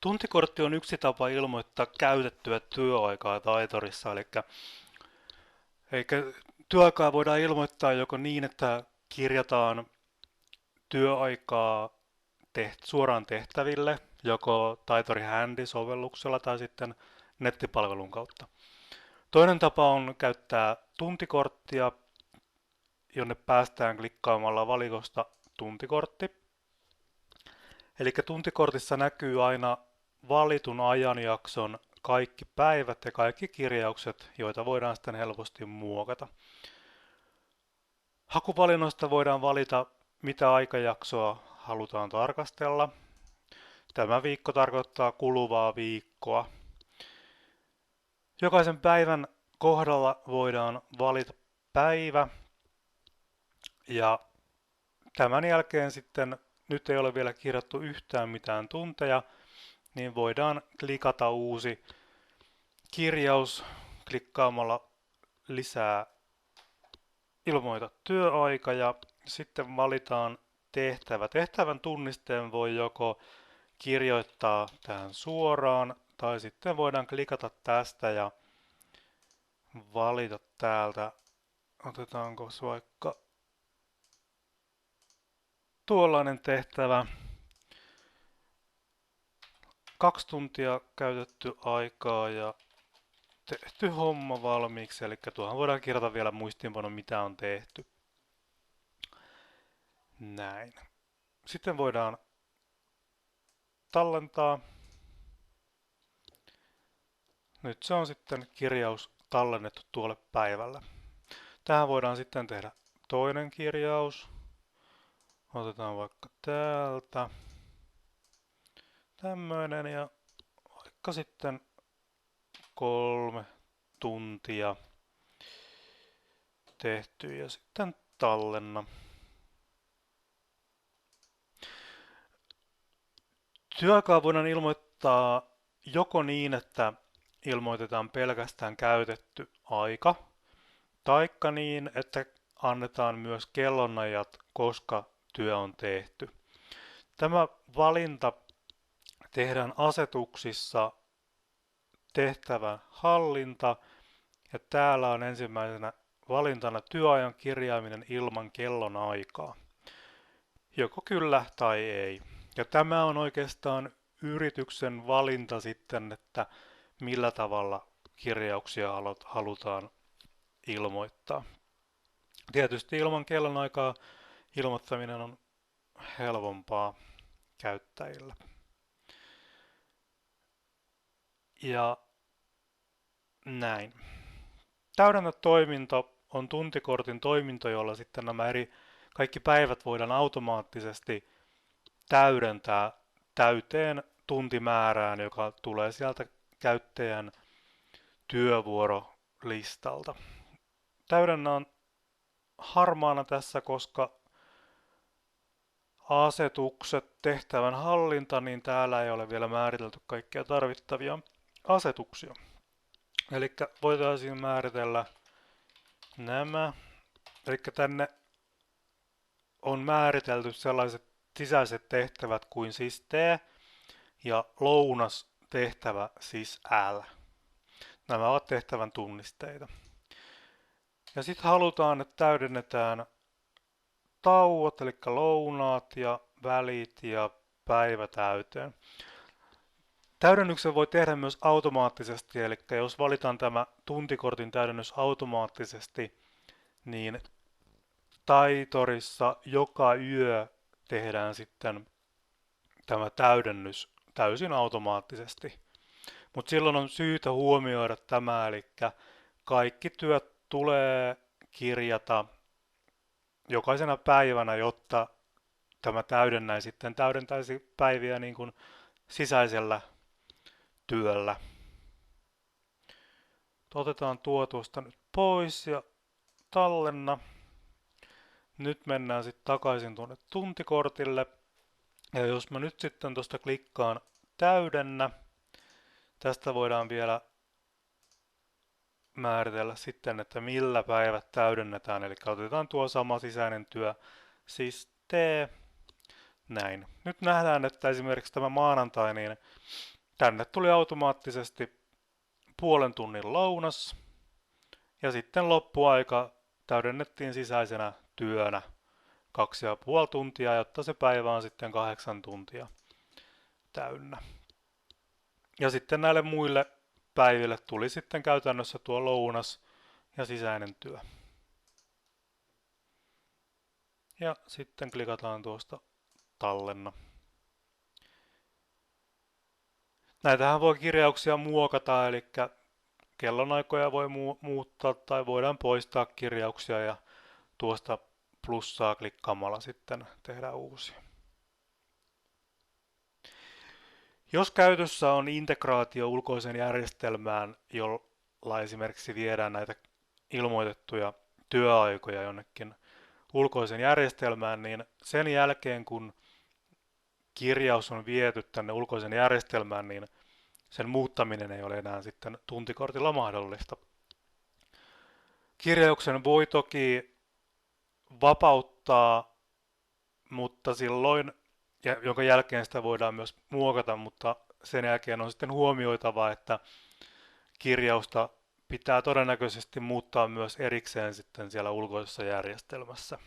Tuntikortti on yksi tapa ilmoittaa käytettyä työaikaa Taitorissa, eli työaikaa voidaan ilmoittaa joko niin, että kirjataan työaikaa suoraan tehtäville, joko Taitori Handy-sovelluksella tai sitten nettipalvelun kautta. Toinen tapa on käyttää tuntikorttia, jonne päästään klikkaamalla valikosta tuntikortti. Eli tuntikortissa näkyy aina valitun ajanjakson kaikki päivät ja kaikki kirjaukset, joita voidaan sitten helposti muokata. Hakuvalinnoista voidaan valita, mitä aikajaksoa halutaan tarkastella. Tämä viikko tarkoittaa kuluvaa viikkoa. Jokaisen päivän kohdalla voidaan valita päivä ja tämän jälkeen sitten, nyt ei ole vielä kirjattu yhtään mitään tunteja, niin voidaan klikata uusi kirjaus klikkaamalla lisää ilmoita työaika ja sitten valitaan tehtävä. Tehtävän tunnisteen voi joko kirjoittaa tähän suoraan tai sitten voidaan klikata tästä ja valita täältä. Otetaanko vaikka tuollainen tehtävä. 2 tuntia käytetty aikaa ja tehty homma valmiiksi, eli tuohon voidaan kirjata vielä muistiinpano, mitä on tehty. Näin. Sitten voidaan tallentaa. Nyt se on sitten kirjaus tallennettu tuolle päivälle. Tähän voidaan sitten tehdä toinen kirjaus. Otetaan vaikka täältä tämmöinen ja vaikka sitten 3 tuntia tehty ja sitten tallenna. Työaikaa voidaan ilmoittaa joko niin, että ilmoitetaan pelkästään käytetty aika, taikka niin, että annetaan myös kellonajat, koska työ on tehty. Tämä valinta tehdään asetuksissa tehtävän hallinta ja täällä on ensimmäisenä valintana työajan kirjaaminen ilman kellonaikaa. Joko kyllä tai ei. Ja tämä on oikeastaan yrityksen valinta sitten, että millä tavalla kirjauksia halutaan ilmoittaa. Tietysti ilman kellonaikaa ilmoittaminen on helpompaa käyttäjille. Ja näin. Täydennä-toiminto on tuntikortin toiminto, jolla sitten nämä kaikki päivät voidaan automaattisesti täydentää täyteen tuntimäärään, joka tulee sieltä käyttäjän työvuorolistalta. Täydennä on harmaana tässä, koska asetukset, tehtävän hallinta, niin täällä ei ole vielä määritelty kaikkia tarvittavia asetuksia. Eli voitaisiin määritellä nämä. Eli tänne on määritelty sellaiset sisäiset tehtävät kuin sys-t ja lounastehtävä sys-l. Nämä ovat tehtävän tunnisteita. Ja sitten halutaan, että täydennetään tauot, eli lounaat ja välit ja päivä täyteen. Täydennyksen voi tehdä myös automaattisesti, eli jos valitaan tämä tuntikortin täydennys automaattisesti, niin Taitorissa joka yö tehdään sitten tämä täydennys täysin automaattisesti. Mutta silloin on syytä huomioida tämä, eli kaikki työt tulee kirjata jokaisena päivänä, jotta tämä täydentäisi päiviä niin kuin sisäisellä työllä. Otetaan tuo tuosta nyt pois ja tallenna. Nyt mennään sitten takaisin tuonne tuntikortille. Ja jos mä nyt sitten tuosta klikkaan täydennä, tästä voidaan vielä määritellä sitten, että millä päivät täydennetään. Eli otetaan tuo sama sisäinen työ, siis T. näin. Nyt nähdään, että esimerkiksi tämä maanantai, niin tänne tuli automaattisesti puolen tunnin lounas ja sitten loppuaika täydennettiin sisäisenä työnä 2,5 tuntia, jotta se päivä on sitten 8 tuntia täynnä. Ja sitten näille muille päiville tuli sitten käytännössä tuo lounas ja sisäinen työ. Ja sitten klikataan tuosta tallenna. Näitähän voi kirjauksia muokata, eli kellonaikoja voi muuttaa tai voidaan poistaa kirjauksia ja tuosta plussaa klikkaamalla sitten tehdä uusia. Jos käytössä on integraatio ulkoiseen järjestelmään, jolla esimerkiksi viedään näitä ilmoitettuja työaikoja jonnekin ulkoisen järjestelmään, niin sen jälkeen kun kirjaus on viety tänne ulkoisen järjestelmään, niin sen muuttaminen ei ole enää sitten tuntikortilla mahdollista. Kirjauksen voi toki vapauttaa, mutta silloin, jonka jälkeen sitä voidaan myös muokata, mutta sen jälkeen on sitten huomioitava, että kirjausta pitää todennäköisesti muuttaa myös erikseen sitten siellä ulkoisessa järjestelmässä.